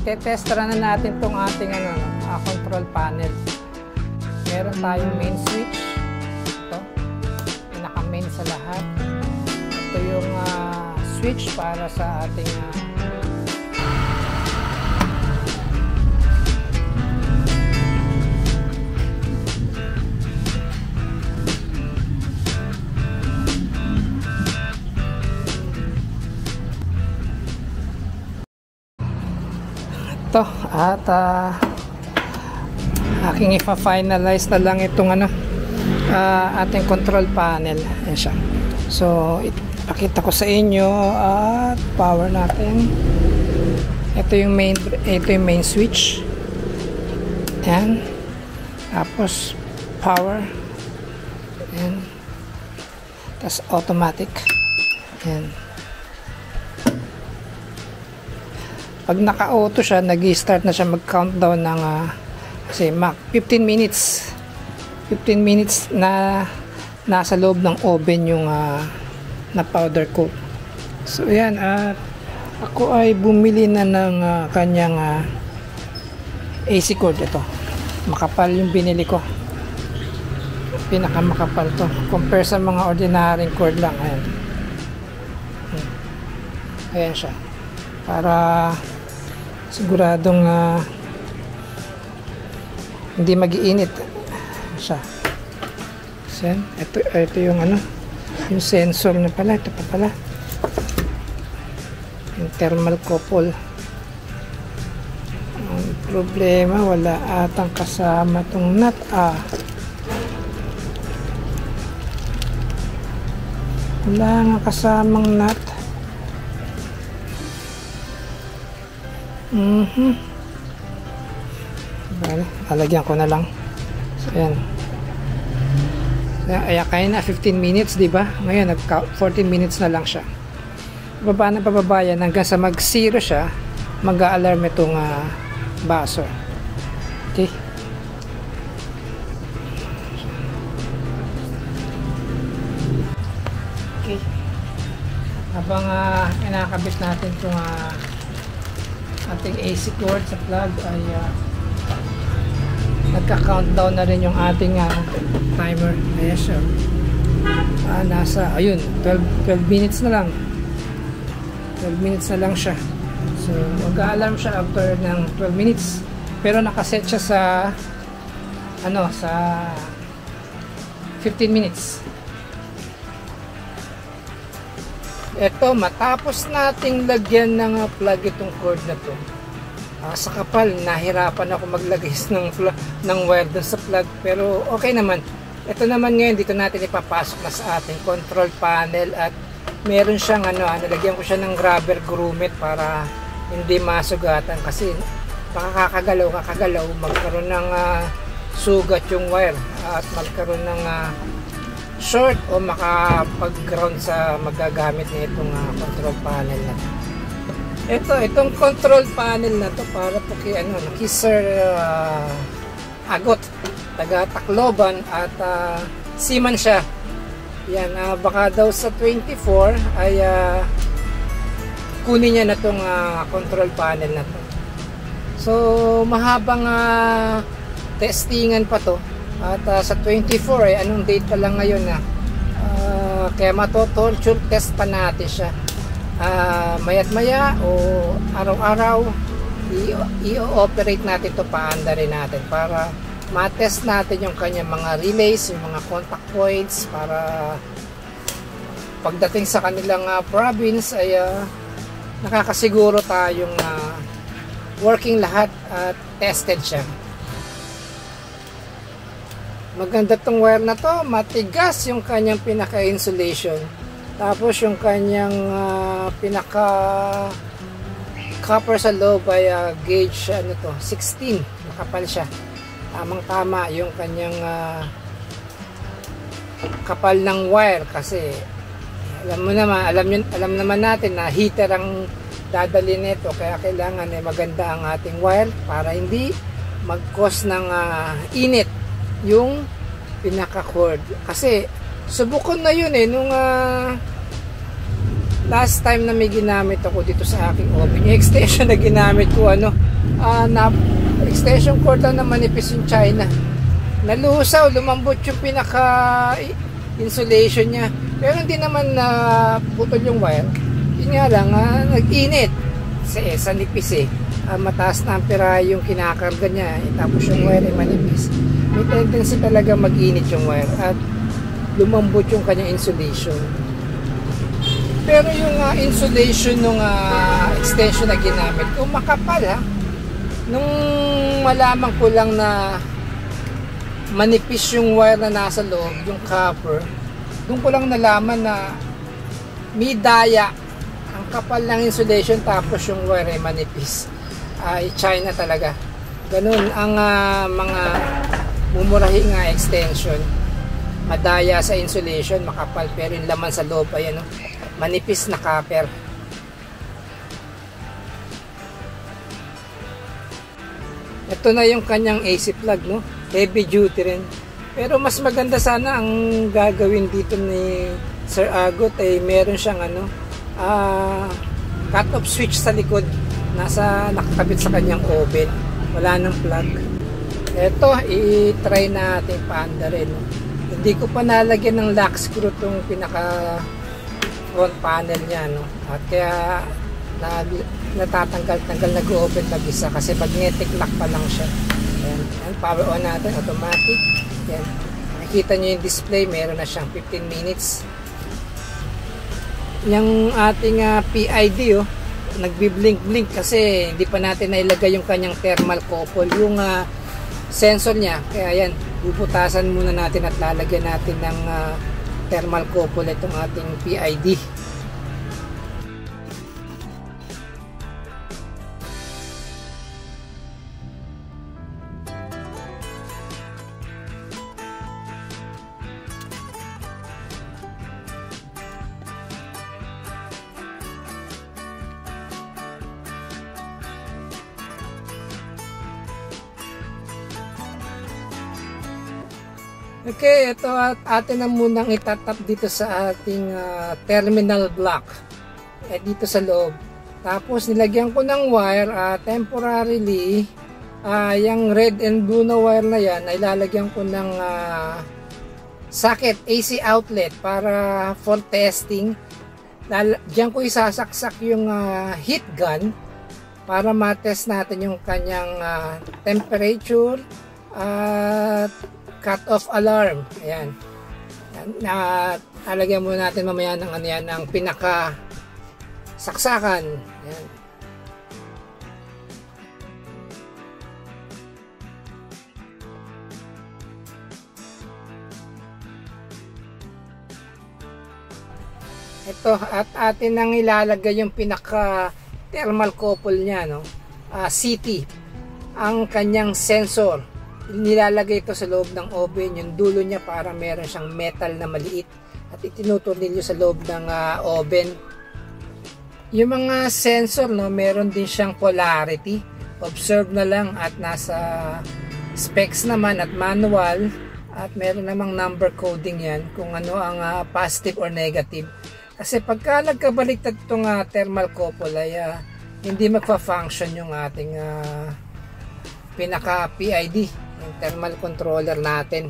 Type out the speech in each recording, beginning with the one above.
Itetestra na natin tong ating control panel. Meron tayong main switch. Ito. Pinaka-main sa lahat. Ito yung switch para sa ating ito at aking ipa-finalize na lang itong ating control panel. Ayan siya. So ipakita ko sa inyo at power natin. Ito yung main switch. Ayan. Tapos power. Ayan. Tapos automatic. Ayan. Pag naka-auto siya, nag-start na siya mag-countdown ng kasi 15 minutes. 15 minutes na nasa loob ng oven yung na powder coat. So yan, ako ay bumili na ng kanyang AC cord. Ito, makapal yung binili ko. Pinakamakapal to compare sa mga ordinary cord lang. Ayan. Ayan siya. Para siguradong hindi mag-iinit siya. So, ito yung yung sensor na pala. Ito pa pala yung thermal couple. Ang problema, wala atang kasama tong nut. Wala nga kasamang nut. Lalagyan ko na lang. So ayan. Kaya na 15 minutes, di ba? Ngayon 14 minutes na lang siya. Baba na pababa yan hanggang sa mag 0 siya, mag-a-alarm itong baso. Okay. Okay. Habang kinakabit natin itong ating AC cord sa plug ay nagka-countdown na rin yung ating timer. Ayan siya. Nasa, ayun, 12 minutes na lang. 12 minutes na lang siya. So, mag-a-alarm siya after ng 12 minutes. Pero nakaset siya sa sa 15 minutes. Ito, matapos nating lagyan ng plug itong cord na to. Sa kapal, nahirapan ako maglagay ng wire dun sa plug. Pero okay naman. Ito naman ngayon, dito natin ipapasok na sa ating control panel. At meron siyang nalagyan ko siya ng rubber grommet para hindi masugatan. Kasi baka kakagalaw, magkaroon ng sugat yung wire. At magkaroon ng short o makapag-ground sa magagamit na itong control panel na to. Itong control panel na to para po kay Sir Agot, taga Tacloban, at seaman siya. Yan, baka daw sa 24 ay kunin niya na tong control panel na to. So mahabang testingan pa to. At sa 24 anong date pa lang ngayon kaya matotorture test pa natin siya. Mayat maya o araw-araw i-operate natin to, paanda rin natin para matest natin yung kanyang mga relays, yung mga contact points, para pagdating sa kanilang province ay nakakasiguro tayong working lahat at tested siya. Maganda tong wire na to, matigas yung kanyang pinaka-insulation. Tapos yung kanyang pinaka copper sa loob ay gauge 16, makapal siya. Tamang-tama yung kanyang kapal ng wire kasi alam naman natin na heater ang dadali nito, kaya kailangan maganda ang ating wire para hindi mag-cause ng init yung pinaka-cord. Kasi subukon na yun nung last time na may ginamit ako dito sa aking oven. Yung extension na ginamit ko na extension cord lang na manipis yung China. Nalusaw, lumambot yung pinaka insulation niya. Pero hindi naman na putol yung wire. Yun nga lang, nag-init. Sa nipis mataas na ampera yung kinakarga niya. Tapos yung wire ay manipis. May tendency talaga mag-init yung wire at lumambot yung kanyang insulation. Pero yung insulation ng extension na ginamit ko, makapal Nung malaman ko lang na manipis yung wire na nasa loob, yung copper, doon ko lang nalaman na may daya. Ang kapal ng insulation tapos yung wire ay manipis. China talaga. Ganun ang mga mumurahi extension. Madaya sa insulation, makapal, pero yung laman sa loob ay manipis na copper. Ito na yung kanyang AC plug, no? Heavy duty rin. Pero mas maganda sana ang gagawin dito ni Sir Agot ay meron siyang cut-off switch sa likod. Nakakabit sa kanyang oven. Wala nang plug. Ito, i-try natin paanda rin. No? Hindi ko pa nalagyan ng lock screw itong pinaka front panel niya. No? At kaya natatanggal-tanggal, nag-open mag-isa kasi magnetic lock pa lang siya. Ayan. Ayan, power on natin, automatic. Ayan. Nakikita nyo yung display, meron na siyang 15 minutes. Yung ating PID, nagbi-blink-blink kasi hindi pa natin nailagay yung kanyang thermal couple, yung sensor niya. Kaya yan, bubutasan muna natin at lalagyan natin ng thermal couple itong ating PID. Okay, ito at atin na munang itatap dito sa ating terminal block. Dito sa loob. Tapos nilagyan ko ng wire temporarily. Yung red and blue na wire na yan ay lalagyan ko ng socket AC outlet para for testing. Diyan ko isasaksak yung heat gun para matest natin yung kanyang temperature at cut-off alarm. Ayan. Alagyan muna natin mamaya ng ng pinaka saksakan. Ayan. Ito, at atin nang ilalagay yung pinaka thermal couple niya, no? CT, ang kanyang sensor. Nilalagay ito sa loob ng oven, yung dulo niya para meron siyang metal na maliit at itinutornilyo sa loob ng oven. Yung mga sensor, no, meron din siyang polarity. Observe na lang at nasa specs naman at manual at meron namang number coding yan kung ano ang positive or negative. Kasi pagka nagkabaliktad itong thermal couple ay hindi magfa-function yung ating pinaka PID, yung thermal controller natin.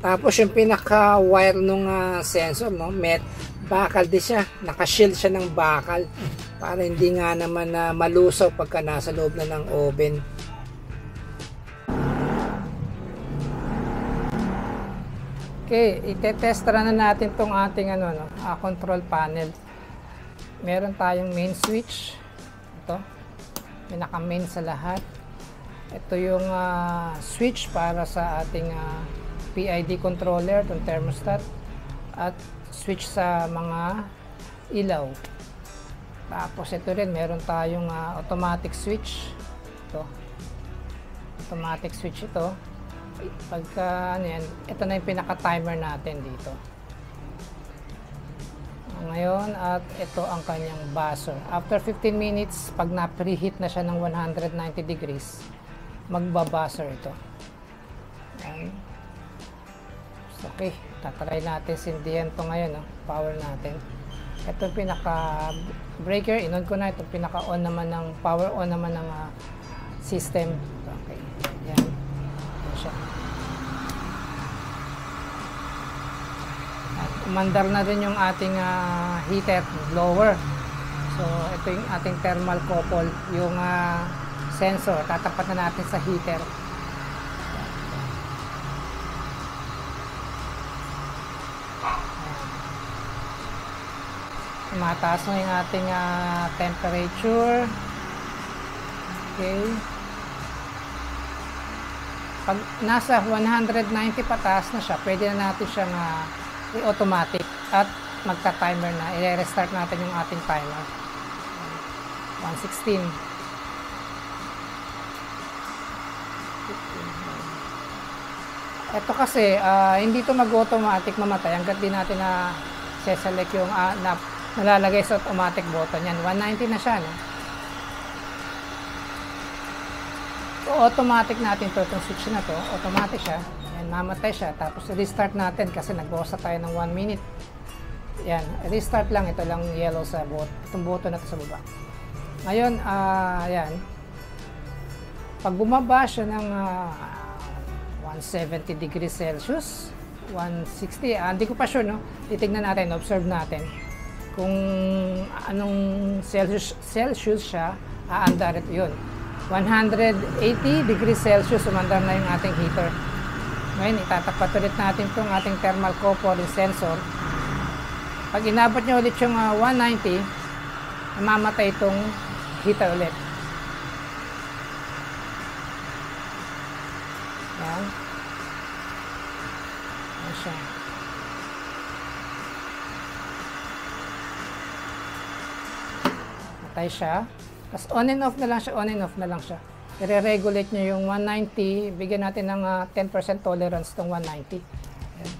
Tapos yung pinaka wire nung sensor, no, bakal din siya, naka-shield siya ng bakal para hindi nga naman malusaw pagka nasa loob na ng oven. Okay, itetestra na natin tong ating control panel. Meron tayong main switch. Ito, pinaka main sa lahat. Ito yung switch para sa ating PID controller, itong thermostat, at switch sa mga ilaw. Tapos ito rin, meron tayong automatic switch. Ito, automatic switch ito. Pagka yan, ito na yung pinaka timer natin dito. Ngayon, at ito ang kanyang buzzer. After 15 minutes, pag na-preheat na siya ng 190 degrees, magba-buzzer ito. Ayan. Okay, tatry natin sindihan ito ngayon, power natin. Ito pinaka breaker, in-on ko na. Ito pinaka on naman ng power on naman ng system. Okay. Yan. Yan siya. At umandar na rin yung ating heater, blower. So ito yung ating thermal couple, yung sensor. Tatapat na natin sa heater. Mataas na yung ating temperature. Okay. Pag nasa 190 pataas na siya, pwede na natin siyang i-automatic at magta-timer na. I-restart natin yung ating timer. 116. Ito kasi, hindi ito mag-automatic mamatay hanggat di natin na select yung nalalagay sa automatic button. Yan, 190 na siya, no? So, automatic natin to, itong switch na to, automatic siya. Yan, mamatay siya. Tapos, restart natin kasi nag-pause tayo ng 1 minute. Yan, restart lang. Ito lang yellow sa itong button na to sa baba. Ngayon, yan. Pag bumaba siya ng 170 degrees Celsius, 160, hindi ko pa sure, no? Titignan natin, observe natin kung anong Celsius siya aandar. Ito yun, 180 degrees Celsius umandar na yung ating heater. Ngayon, itatapat ulit natin itong ating thermal couple sensor. Pag inabot nyo ulit yung 190, mamamatay itong heater ulit. Yan. Yan siya. Matay siya. Tapos on and off na lang siya, on and off na lang siya. I-regulate nyo yung 190, bigyan natin ng 10% tolerance itong 190. Ayan.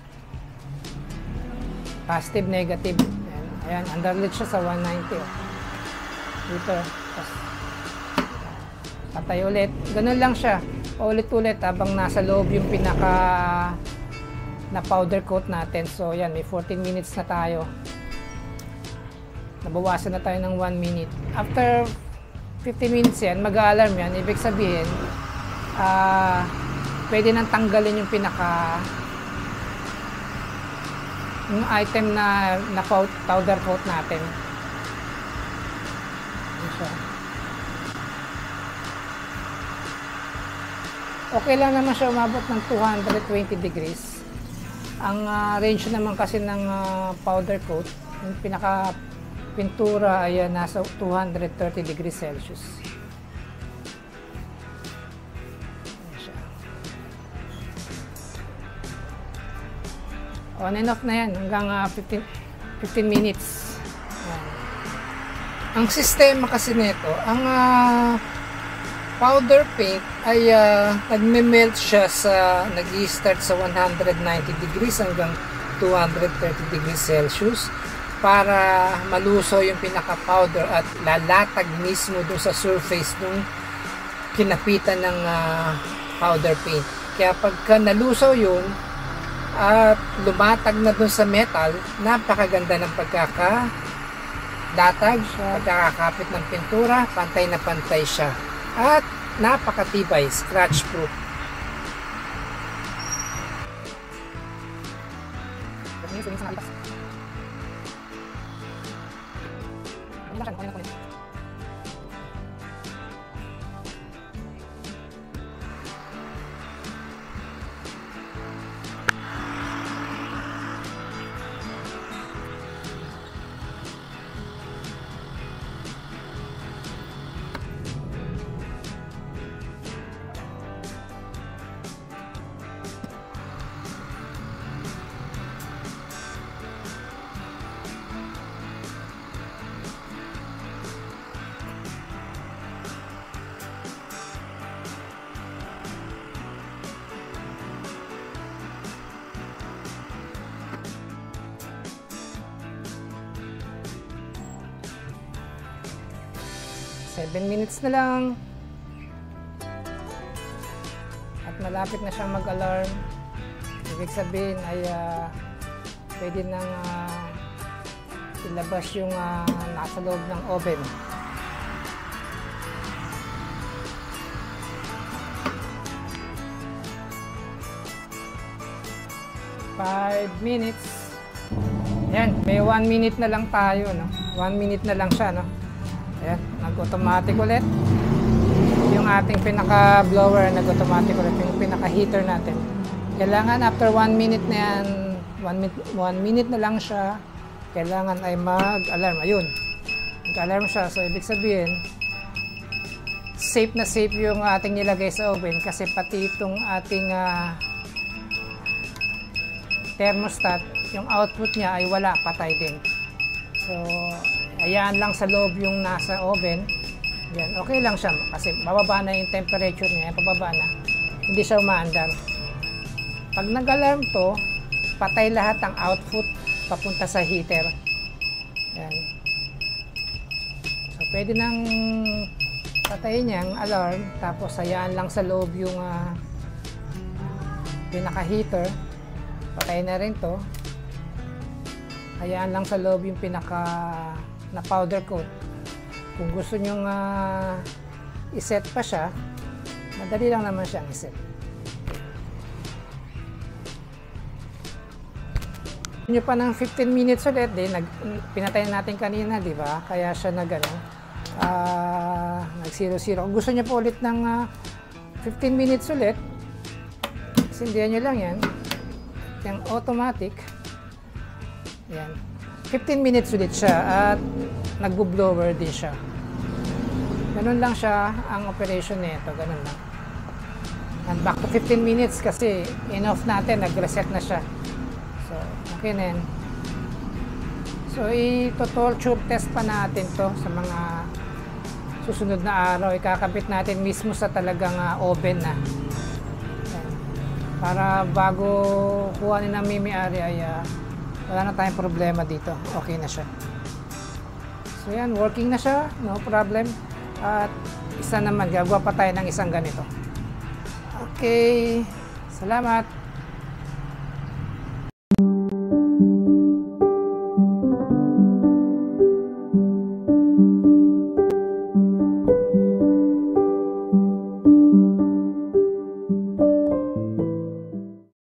Positive, negative. Ayan, ayan, underlit siya sa 190. Oh. Dito. Tapos, patay ulit. Ganun lang siya. Paulit-ulit habang nasa loob yung pinaka na powder coat natin. So, yan, may 14 minutes na tayo. Nabawasan na tayo ng 1 minute. After 50 minutes yan, mag-a-alarm yan. Ibig sabihin, pwede nang tanggalin yung pinaka yung item na powder coat natin. Yan siya. Okay lang naman siya umabot ng 220 degrees. Ang range naman kasi ng powder coat, yung pinaka pintura ay nasa 230 degrees Celsius. Ayan siya. On and off na yan hanggang 15 minutes. Ayan. Ang sistema kasi nito, ang powder paint ay nagme-melt siya sa nag-i-start sa 190 degrees hanggang 230 degrees Celsius para malusaw yung pinaka-powder at lalatag mismo dun sa surface nung kinapitan ng powder paint. Kaya pagka nalusaw yun at lumatag na dun sa metal, napakaganda ng pagkakalatag, pagkakakapit ng pintura, pantay na pantay siya. At napakatibay, scratch proof. Seven minutes na lang at malapit na siyang mag-alarm. Ibig sabihin ay pwede nang ilabas yung nasa loob ng oven. Five minutes. Yan, may 1 minute na lang tayo, no? 1 minute na lang siya, no? Ayan, nag-automatic ulit. Yung ating pinaka-blower, nag-automatic ulit. Yung pinaka-heater natin. Kailangan after 1 minute na yan, 1 minute na lang siya, kailangan ay mag-alarm. Ayun, mag-alarm siya. So, ibig sabihin, safe na safe yung ating nilagay sa oven kasi pati itong ating thermostat, yung output niya ay wala, patay din. So, ayan lang sa loob yung nasa oven. Yan, okay lang siya kasi bababa na yung temperature niya, pababa na. Hindi siya umaandar. Pag nag-alarm to, patay lahat ang output papunta sa heater. Yan. So, pwede nang patayin niya ang alarm, tapos hayaan lang sa loob yung pinaka-heater. Patay na rin to. Hayaan lang sa loob yung pinaka na powder coat. Kung gusto nyo iset pa siya, madali lang naman siyang iset. Nyo pa ng 15 minutes ulit, pinatay natin kanina, di ba? Kaya siya nag-0-0. Kung gusto nyo pa ulit ng 15 minutes ulit, sindihan nyo lang yan. Yung automatic, yan, 15 minutes ulit siya at nagbo-blower din siya. Ganun lang siya ang operation nito, ganun lang. And back to 15 minutes kasi in-off natin, nag-reset na siya. So, okay na yan. So, ito-torture test pa natin to sa mga susunod na araw. Ikakabit natin mismo sa talagang oven na. Para bago kuhanin ng may-ari ay wala na tayong problema dito. Okay na siya. So yan, working na siya. No problem. At isa naman, gagawa pa tayo ng isang ganito. Okay. Salamat.